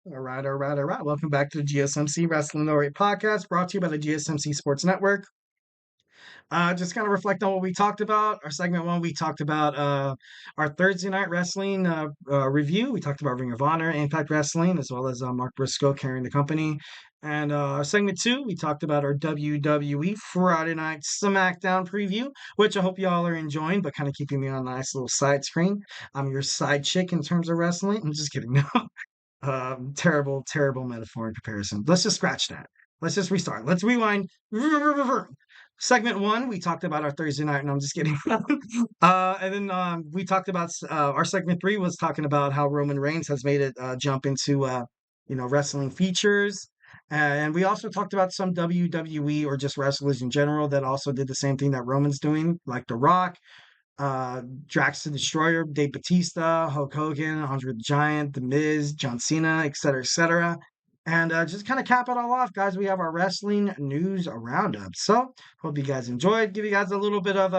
All right. Welcome back to the GSMC Wrestling Laureate Podcast, brought to you by the GSMC Sports Network. Just kind of reflect on what we talked about. Our segment one, we talked about our Thursday night wrestling review. We talked about Ring of Honor, Impact Wrestling, as well as Mark Briscoe carrying the company. And our segment two, we talked about our WWE Friday Night SmackDown preview, which I hope y'all are enjoying, but kind of keeping me on a nice little side screen. I'm your side chick in terms of wrestling. I'm just kidding. Terrible metaphor and comparison. Let's just scratch that. Let's just restart. Let's rewind. Segment one, we talked about our Thursday night, and I'm just kidding. And then we talked about our segment three was talking about how Roman Reigns has made it jump into wrestling features. And we also talked about some WWE or just wrestlers in general that also did the same thing that Roman's doing, like The Rock, Drax the Destroyer, Dave Batista, Hulk Hogan, Andre the Giant, The Miz, John Cena, etc., etc. And just kind of cap it all off, guys. We have our wrestling news roundup. So hope you guys enjoyed. Give you guys a little bit of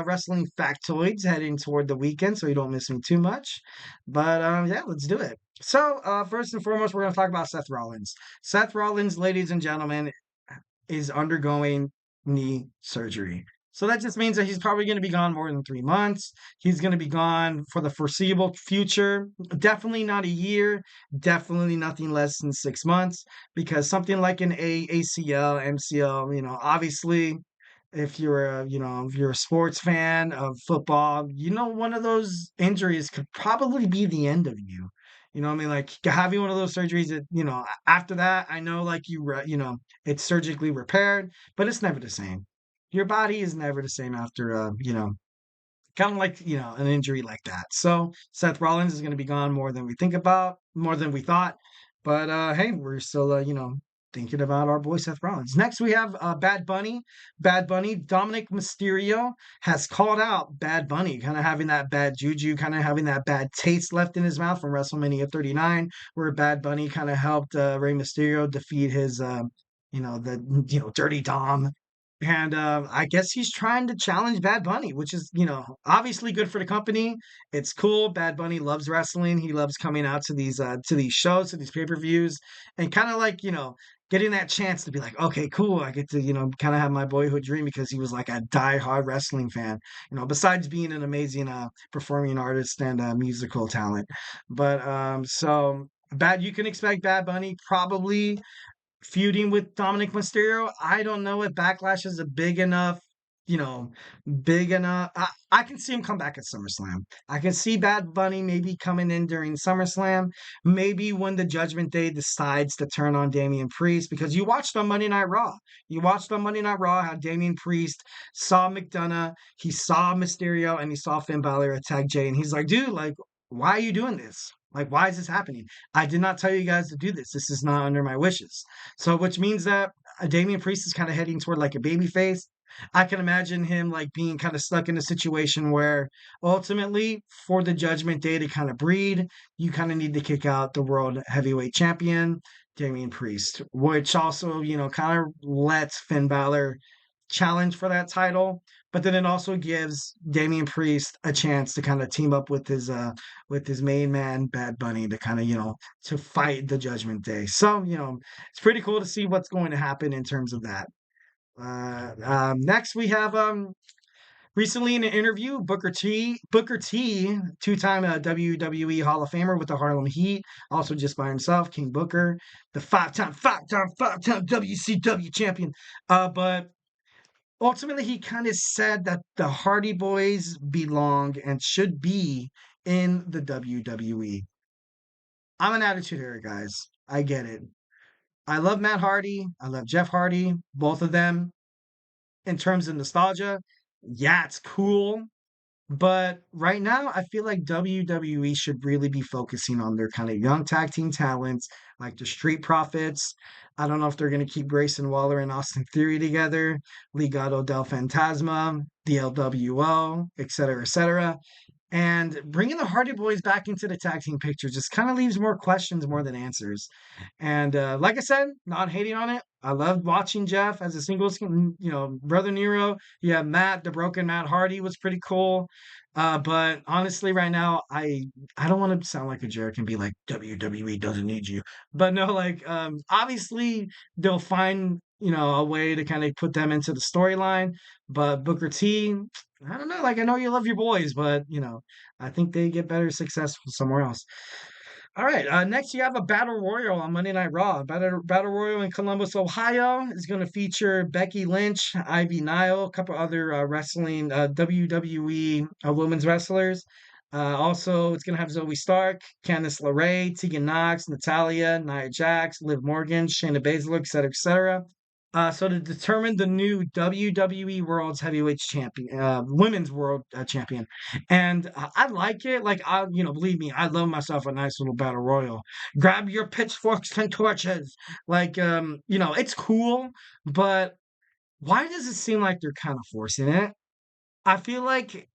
wrestling factoids heading toward the weekend, so you don't miss me too much. But yeah, let's do it. So first and foremost, we're going to talk about Seth Rollins. Seth Rollins, ladies and gentlemen, is undergoing knee surgery. So that just means that he's probably going to be gone more than 3 months. He's going to be gone for the foreseeable future. Definitely not a year. Definitely nothing less than 6 months. Because something like an ACL, MCL, obviously, if you're a sports fan of football, one of those injuries could probably be the end of you. You know what I mean? Like having one of those surgeries that, after that, I know like it's surgically repaired, but it's never the same. Your body is never the same after, kind of like, an injury like that. So Seth Rollins is going to be gone more than we think about, more than we thought. But hey, we're still, thinking about our boy Seth Rollins. Next, we have Bad Bunny. Bad Bunny, Dominic Mysterio has called out Bad Bunny, kind of having that bad juju, kind of having that bad taste left in his mouth from WrestleMania 39, where Bad Bunny kind of helped Rey Mysterio defeat his, Dirty Dom. And I guess he's trying to challenge Bad Bunny, which is, obviously good for the company. It's cool. Bad Bunny loves wrestling. He loves coming out to these shows, to these pay-per-views, and kind of like, getting that chance to be like, okay, cool. I get to, kind of have my boyhood dream because he was like a die-hard wrestling fan, besides being an amazing performing artist and musical talent. But you can expect Bad Bunny probably feuding with Dominic Mysterio. I don't know if Backlash is a you know, big enough. I can see him come back at SummerSlam. I can see Bad Bunny maybe coming in during SummerSlam. Maybe when the Judgment Day decides to turn on Damian Priest, because you watched on Monday Night Raw. You watched on Monday Night Raw how Damian Priest saw McDonough, he saw Mysterio, and he saw Finn Balor attack Jay, and he's like, dude, like, why are you doing this? Like, why is this happening? I did not tell you guys to do this. This is not under my wishes. So, which means that Damian Priest is kind of heading toward like a baby face. I can imagine him like being kind of stuck in a situation where ultimately, for the Judgment Day to kind of breed, you kind of need to kick out the world heavyweight champion, Damian Priest, which also, kind of lets Finn Balor challenge for that title. But then it also gives Damian Priest a chance to kind of team up with his main man, Bad Bunny, to kind of, to fight the Judgment Day. So, it's pretty cool to see what's going to happen in terms of that. Next, we have recently in an interview, Booker T, two-time WWE Hall of Famer with the Harlem Heat, also just by himself, King Booker, the five-time WCW champion. But ultimately, he kind of said that the Hardy Boys belong and should be in the WWE. I'm an attitude era, guys. I get it. I love Matt Hardy. I love Jeff Hardy. Both of them, in terms of nostalgia, yeah, it's cool. But right now, I feel like WWE should really be focusing on their kind of young tag team talents, like the Street Profits. I don't know if they're going to keep Grayson Waller and Austin Theory together, Legado del Fantasma, the LWO, etc., etc. And bringing the Hardy Boys back into the tag team picture just kind of leaves more questions more than answers. And like I said, not hating on it. I loved watching Jeff as a singles, brother Nero. Yeah, Matt, the broken Matt Hardy was pretty cool. But honestly, right now, I don't want to sound like a jerk and be like WWE doesn't need you, but no, like obviously they'll find a way to kind of put them into the storyline. But Booker T, I don't know. Like I know you love your boys, but I think they get better successful somewhere else. All right. Next, you have a battle royal on Monday Night Raw. Battle royal in Columbus, Ohio, is going to feature Becky Lynch, Ivy Nile, a couple other wrestling WWE women's wrestlers. Also, it's going to have Zoe Stark, Candice LeRae, Tegan Knox, Natalia, Nia Jax, Liv Morgan, Shayna Baszler, etc., etc. So to determine the new WWE World's Heavyweight Champion, Women's World Champion, and I like it. Like believe me, I love myself a nice little battle royal. Grab your pitchforks and torches. Like, it's cool, but why does it seem like they're kind of forcing it? I feel like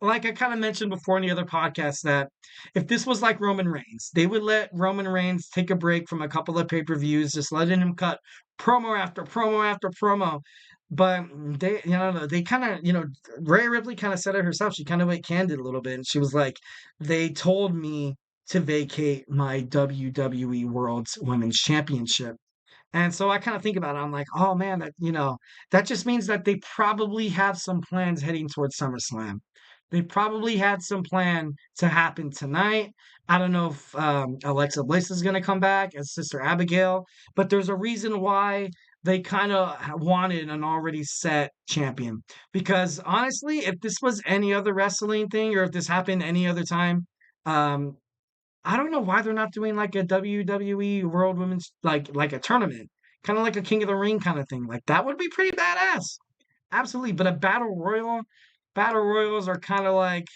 I kind of mentioned before in the other podcast that if this was like Roman Reigns, they would let Roman Reigns take a break from a couple of pay-per-views, just letting him cut promo after promo after promo. But they kind of, Rhea Ripley kind of said it herself. She kind of went candid a little bit. And she was like, they told me to vacate my WWE World's Women's Championship. And so I kind of think about it. I'm like, oh man, that just means that they probably have some plans heading towards SummerSlam. They probably had some plan to happen tonight. I don't know if Alexa Bliss is going to come back as Sister Abigail, but there's a reason why they kind of wanted an already set champion. Because honestly, if this was any other wrestling thing or if this happened any other time, um, I don't know why they're not doing like a WWE World Women's like a tournament, kind of like a King of the Ring kind of thing. Like that would be pretty badass. Absolutely, but a battle royals are kind of like,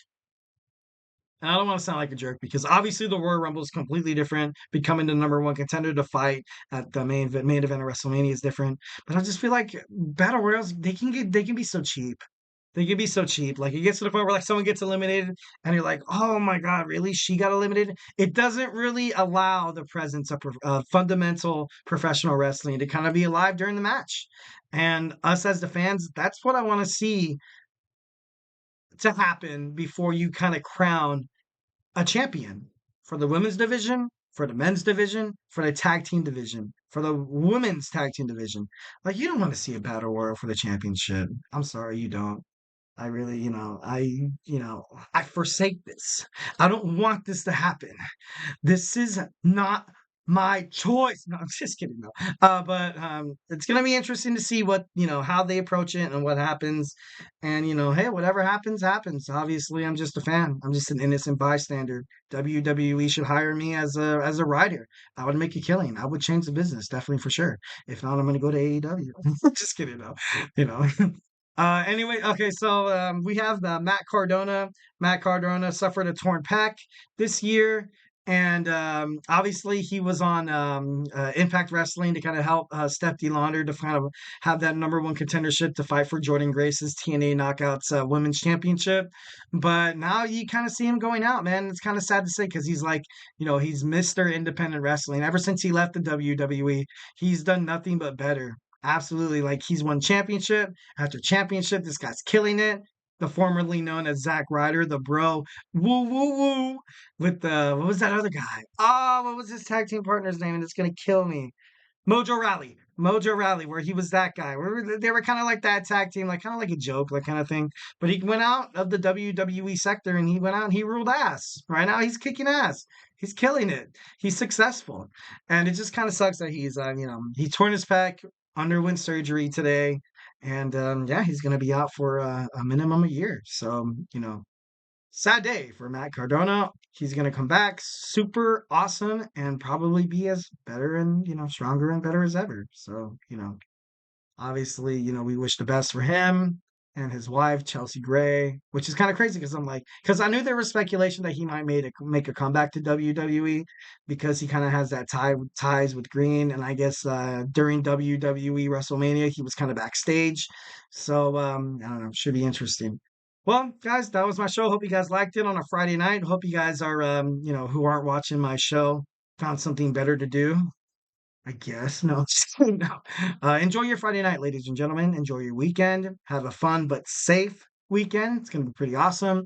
and I don't want to sound like a jerk because obviously the Royal Rumble is completely different. Becoming the number one contender to fight at the main event of WrestleMania is different. But I just feel like battle royals they can be so cheap. They can be so cheap. Like it gets to the point where like someone gets eliminated and you're like, oh my God, really? She got eliminated? It doesn't really allow the presence of fundamental professional wrestling to kind of be alive during the match. And us as the fans, that's what I want to see to happen before you kind of crown a champion for the women's division, for the men's division, for the tag team division, for the women's tag team division. Like you don't want to see a battle royal for the championship. I'm sorry, you don't. I really, I forsake this. I don't want this to happen. This is not my choice. No, I'm just kidding. No. But it's gonna be interesting to see what how they approach it and what happens. And hey, whatever happens, happens. Obviously, I'm just a fan. I'm just an innocent bystander. WWE should hire me as a writer. I would make a killing. I would change the business, definitely for sure. If not, I'm gonna go to AEW. Just kidding though. You know. Anyway, okay, so we have Matt Cardona. Matt Cardona suffered a torn pec this year. And obviously, he was on Impact Wrestling to kind of help Stephanie Launder to kind of have that number one contendership to fight for Jordan Grace's TNA Knockouts Women's Championship. But now you kind of see him going out, man. It's kind of sad to say because he's like, he's Mr. Independent Wrestling. Ever since he left the WWE, he's done nothing but better. Absolutely. Like he's won championship after championship. This guy's killing it. The formerly known as Zack Ryder, the bro, woo woo woo, with the what was that other guy? Oh, what was his tag team partner's name? And it's gonna kill me. Mojo Rally, where he was that guy. Where they were kind of like that tag team, like kind of like a joke, like kind of thing. But he went out of the WWE sector and he went out and he ruled ass. Right now, he's kicking ass. He's killing it. He's successful, and it just kind of sucks that he's, he torn his pec, underwent surgery today, and yeah, he's gonna be out for a minimum a year. So sad day for Matt Cardona. He's going to come back super awesome and probably be as better and, stronger and better as ever. So, obviously, we wish the best for him and his wife, Chelsea Gray, which is kind of crazy because because I knew there was speculation that he might make a comeback to WWE because he kind of has that ties with Green. And I guess during WWE WrestleMania, he was kind of backstage. So, I don't know, should be interesting. Well, guys, that was my show. Hope you guys liked it on a Friday night. Hope you guys are, who aren't watching my show, found something better to do. I guess. No, just kidding, no. Enjoy your Friday night, ladies and gentlemen. Enjoy your weekend. Have a fun but safe weekend. It's going to be pretty awesome.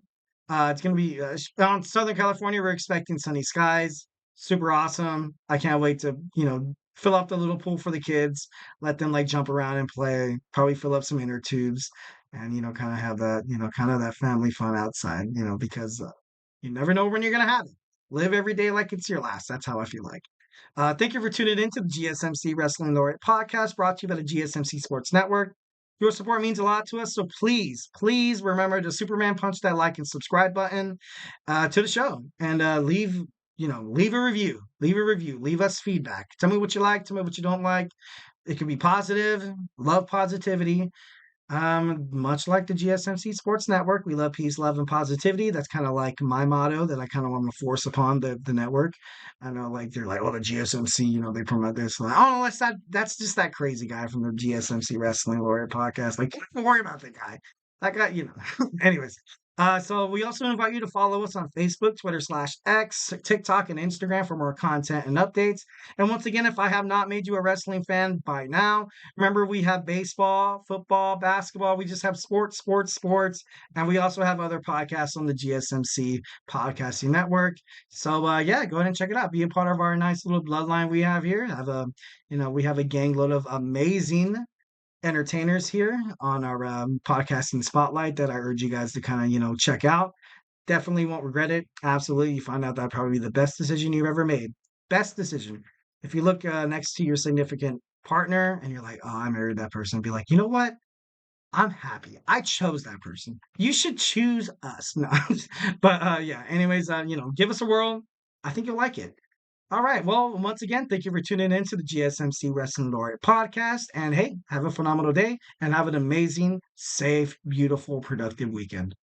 It's going to be on Southern California. We're expecting sunny skies. Super awesome. I can't wait to, fill up the little pool for the kids, let them like jump around and play, probably fill up some inner tubes and, kind of have that, kind of that family fun outside, because you never know when you're going to have it. Live every day like it's your last. That's how I feel like. Thank you for tuning in to the GSMC Wrestling Laureate Podcast brought to you by the GSMC Sports Network. Your support means a lot to us, so please, please remember to Superman punch that like and subscribe button to the show and leave a review. Leave a review. Leave us feedback. Tell me what you like. Tell me what you don't like. It can be positive. Love positivity. Much like the GSMC Sports Network, we love peace, love, and positivity. That's kind of like my motto that I kind of want to force upon the network. I know, like they're like, oh, the GSMC, they promote this. Like, oh, that's just that crazy guy from the GSMC Wrestling Laureate Podcast. Like, don't worry about the guy. That guy, Anyways, so we also invite you to follow us on Facebook, Twitter/X, TikTok, and Instagram for more content and updates. And once again, if I have not made you a wrestling fan by now, remember, we have baseball, football, basketball. We just have sports, sports, sports. And we also have other podcasts on the GSMC Podcasting Network. So, yeah, go ahead and check it out. Be a part of our nice little bloodline we have here. We have a gang load of amazing entertainers here on our podcasting spotlight that I urge you guys to kind of, check out. Definitely won't regret it. Absolutely. You find out that probably the best decision you've ever made. Best decision. If you look next to your significant partner and you're like, oh, I married that person, be like, you know what? I'm happy. I chose that person. You should choose us. No, but yeah. Anyways, give us a whirl. I think you'll like it. All right. Well, once again, thank you for tuning in to the GSMC Wrestling Laureate Podcast. And hey, have a phenomenal day and have an amazing, safe, beautiful, productive weekend.